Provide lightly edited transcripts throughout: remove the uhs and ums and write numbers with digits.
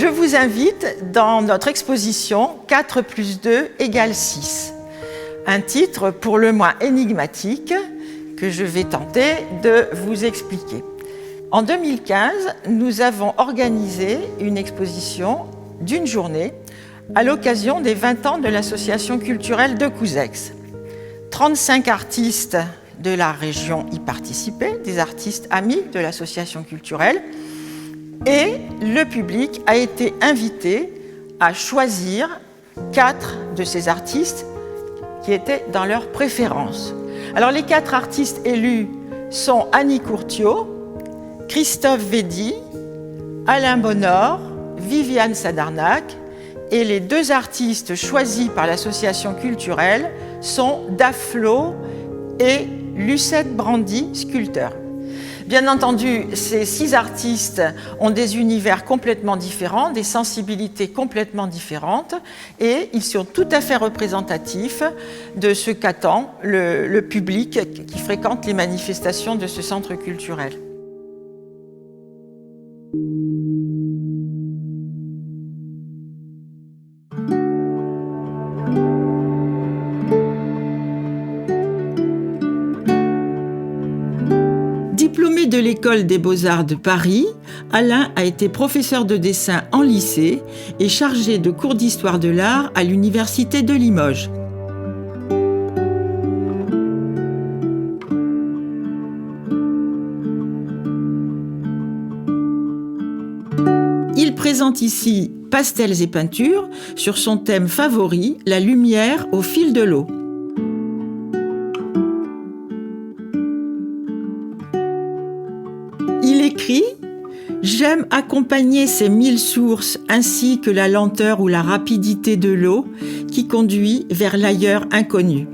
vous invite dans notre exposition 4 + 2 = 6. Un titre pour le moins énigmatique que je vais tenter de vous expliquer. En 2015, nous avons organisé une exposition d'une journée à l'occasion des 20 ans de l'association culturelle de Couzex. 35 artistes de la région y participaient, des artistes amis de l'association culturelle, et le public a été invité à choisir 4 de ces artistes qui étaient dans leur préférence. Alors les 4 artistes élus sont Annie Courtiot, Christophe Védy, Alain Bonnor, Viviane Sadarnac, et les 2 artistes choisis par l'association culturelle sont Daflo et Lucette Brandy, sculpteur. Bien entendu, ces 6 artistes ont des univers complètement différents, des sensibilités complètement différentes, et ils sont tout à fait représentatifs de ce qu'attend le public qui fréquente les manifestations de ce centre culturel. Diplômé de l'École des Beaux-Arts de Paris, Alain a été professeur de dessin en lycée et chargé de cours d'histoire de l'art à l'Université de Limoges. Il présente ici Pastels et peintures sur son thème favori, la lumière au fil de l'eau. Il écrit « J'aime accompagner ces 1000 sources ainsi que la lenteur ou la rapidité de l'eau qui conduit vers l'ailleurs inconnu.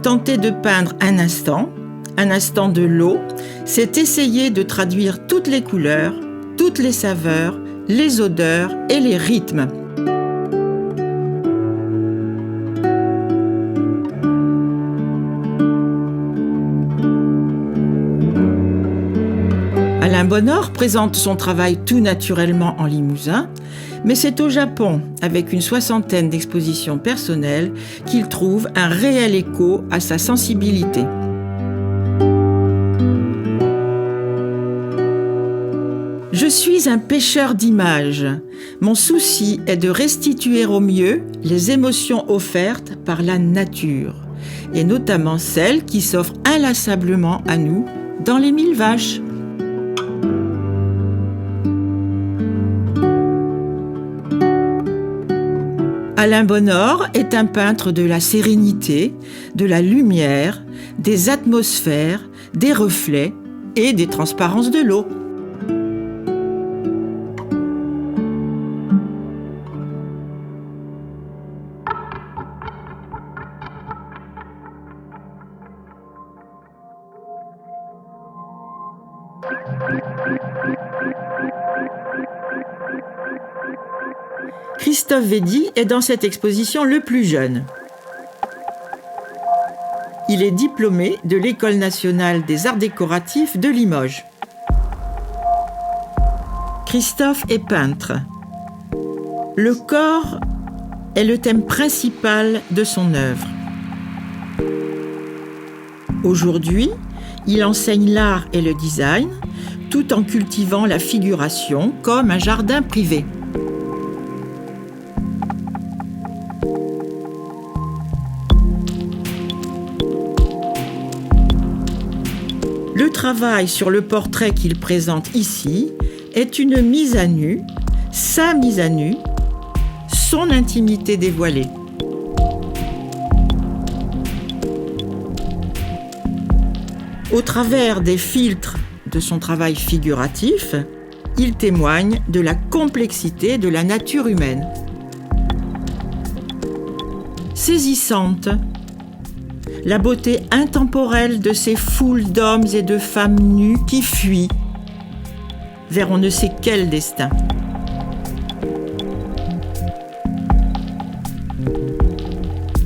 Tenter de peindre un instant de l'eau, c'est essayer de traduire toutes les couleurs, toutes les saveurs, les odeurs et les rythmes. » Alain Bonnor présente son travail tout naturellement en Limousin, mais c'est au Japon, avec une 60aine d'expositions personnelles, qu'il trouve un réel écho à sa sensibilité. Je suis un pêcheur d'images. Mon souci est de restituer au mieux les émotions offertes par la nature, et notamment celles qui s'offrent inlassablement à nous dans les 1000 vaches. Alain Bonnor est un peintre de la sérénité, de la lumière, des atmosphères, des reflets et des transparences de l'eau. Christophe Védy est dans cette exposition le plus jeune. Il est diplômé de l'École nationale des arts décoratifs de Limoges. Christophe est peintre. Le corps est le thème principal de son œuvre. Aujourd'hui, il enseigne l'art et le design, tout en cultivant la figuration comme un jardin privé. Le travail sur le portrait qu'il présente ici est une mise à nu, sa mise à nu, son intimité dévoilée. Au travers des filtres de son travail figuratif, il témoigne de la complexité de la nature humaine. Saisissante, la beauté intemporelle de ces foules d'hommes et de femmes nus qui fuient vers on ne sait quel destin.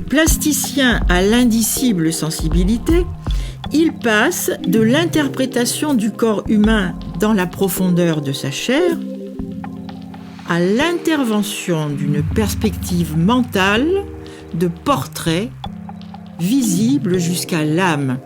Plasticien à l'indicible sensibilité, Il passe de l'interprétation du corps humain dans la profondeur de sa chair à l'intervention d'une perspective mentale de portrait visible jusqu'à l'âme.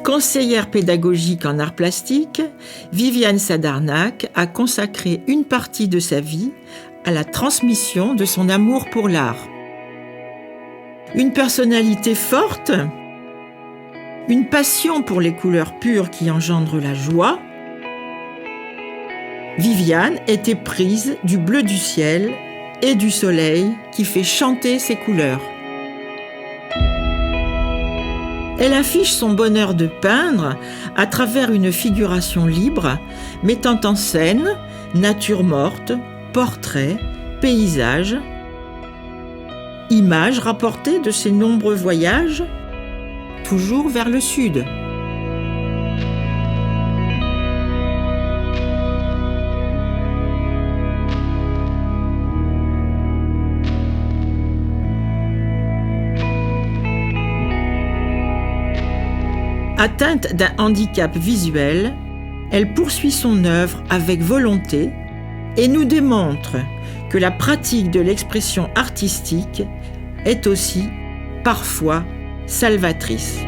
Conseillère pédagogique en arts plastiques, Viviane Sadarnak a consacré une partie de sa vie à la transmission de son amour pour l'art. Une personnalité forte, une passion pour les couleurs pures qui engendrent la joie, Viviane était prise du bleu du ciel et du soleil qui fait chanter ses couleurs. Elle affiche son bonheur de peindre à travers une figuration libre, mettant en scène nature morte, portraits, paysages, images rapportées de ses nombreux voyages, toujours vers le sud. Atteinte d'un handicap visuel, elle poursuit son œuvre avec volonté et nous démontre que la pratique de l'expression artistique est aussi, parfois, salvatrice.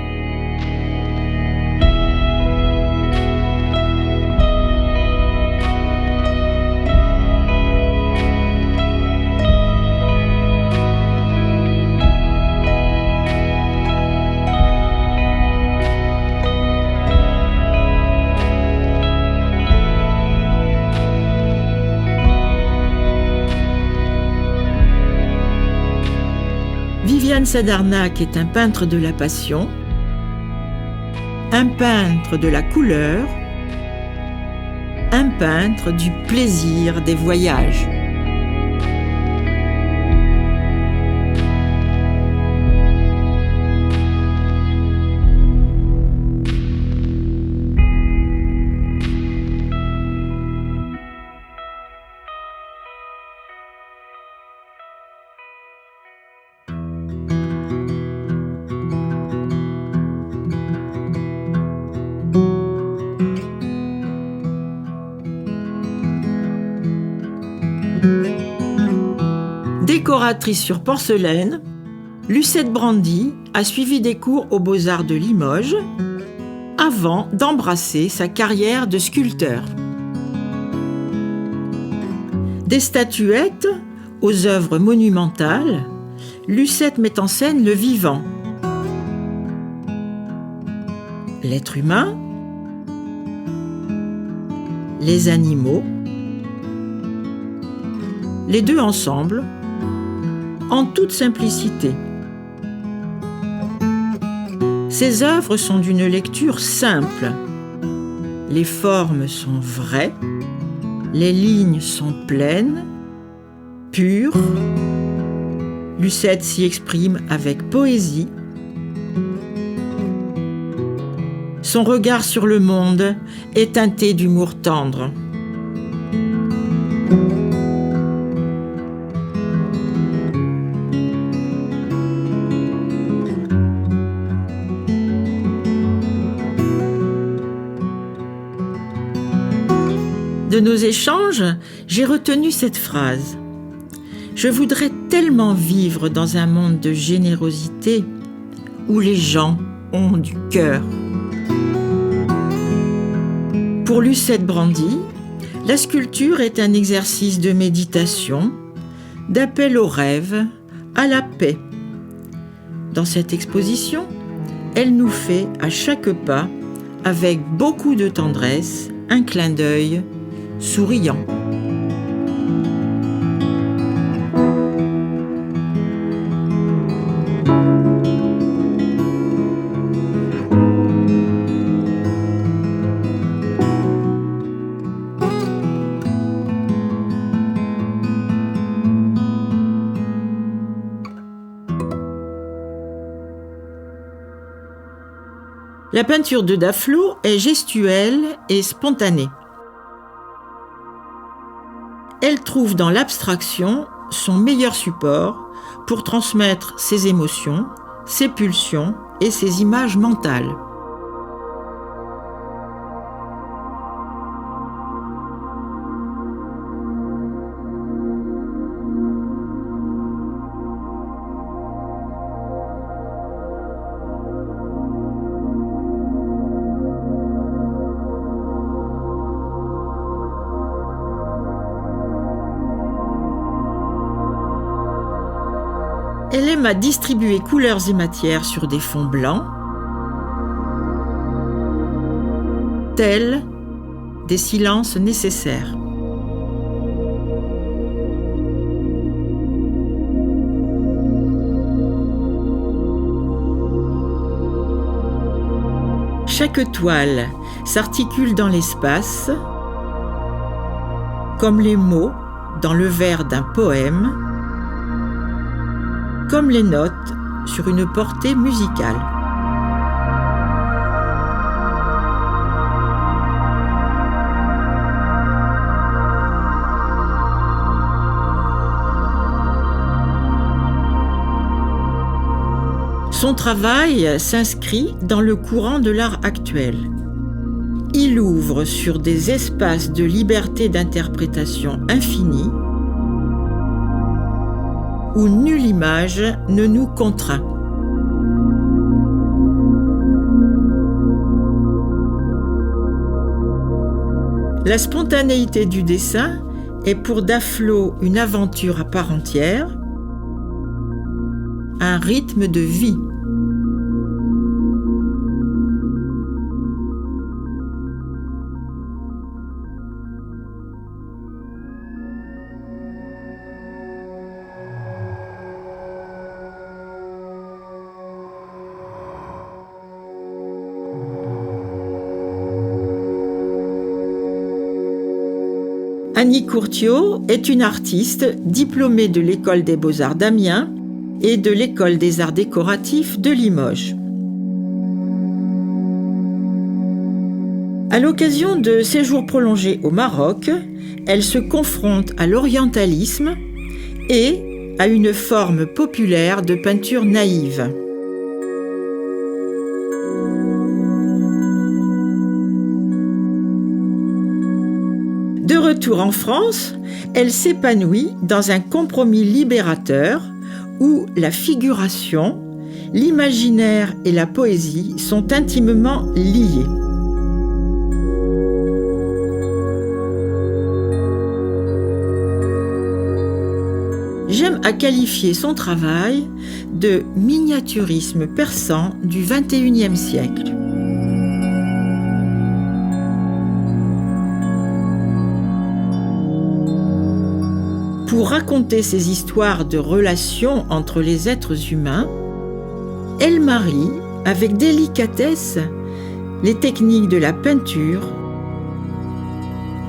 Viviane Sadarnak est un peintre de la passion, un peintre de la couleur, un peintre du plaisir des voyages. Décoratrice sur porcelaine, Lucette Brandy a suivi des cours aux Beaux-Arts de Limoges avant d'embrasser sa carrière de sculpteur. Des statuettes aux œuvres monumentales, Lucette met en scène le vivant, l'être humain, les animaux, les deux ensemble, en toute simplicité. Ces œuvres sont d'une lecture simple. Les formes sont vraies, les lignes sont pleines, pures. Lucette s'y exprime avec poésie. Son regard sur le monde est teinté d'humour tendre. De nos échanges, j'ai retenu cette phrase. Je voudrais tellement vivre dans un monde de générosité où les gens ont du cœur. Pour Lucette Brandy, la sculpture est un exercice de méditation, d'appel au rêve, à la paix. Dans cette exposition, elle nous fait à chaque pas, avec beaucoup de tendresse, un clin d'œil souriant. La peinture de Daflo est gestuelle et spontanée. Elle trouve dans l'abstraction son meilleur support pour transmettre ses émotions, ses pulsions et ses images mentales. Elle aime à distribuer couleurs et matières sur des fonds blancs, tels des silences nécessaires. Chaque toile s'articule dans l'espace, comme les mots dans le vers d'un poème, comme les notes sur une portée musicale. Son travail s'inscrit dans le courant de l'art actuel. Il ouvre sur des espaces de liberté d'interprétation infinie, où nulle image ne nous contraint. La spontanéité du dessin est pour Daflo une aventure à part entière, un rythme de vie. Annie Courtiot est une artiste diplômée de l'École des Beaux-Arts d'Amiens et de l'École des Arts décoratifs de Limoges. À l'occasion de séjours prolongés au Maroc, elle se confronte à l'orientalisme et à une forme populaire de peinture naïve. De retour en France, elle s'épanouit dans un compromis libérateur où la figuration, l'imaginaire et la poésie sont intimement liés. J'aime à qualifier son travail de miniaturisme persan du XXIe siècle. Pour raconter ces histoires de relations entre les êtres humains, elle marie avec délicatesse les techniques de la peinture,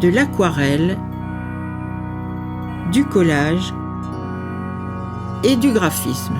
de l'aquarelle, du collage et du graphisme.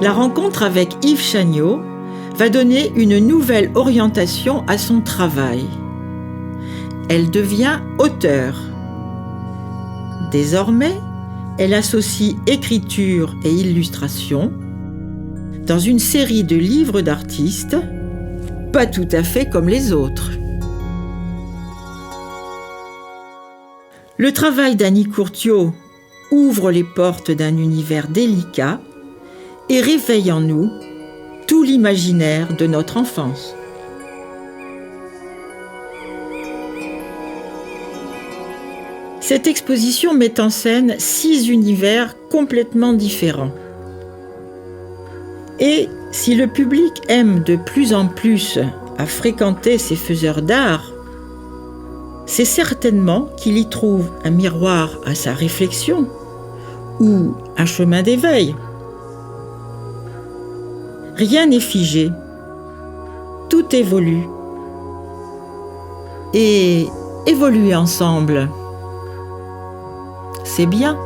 La rencontre avec Yves Chagnaud va donner une nouvelle orientation à son travail. Elle devient auteure. Désormais, elle associe écriture et illustration dans une série de livres d'artistes pas tout à fait comme les autres. Le travail d'Annie Courtiaux ouvre les portes d'un univers délicat et réveille en nous tout l'imaginaire de notre enfance. Cette exposition met en scène 6 univers complètement différents. Et si le public aime de plus en plus à fréquenter ces faiseurs d'art, c'est certainement qu'il y trouve un miroir à sa réflexion ou un chemin d'éveil. Rien n'est figé, tout évolue. Et évoluer ensemble, c'est bien.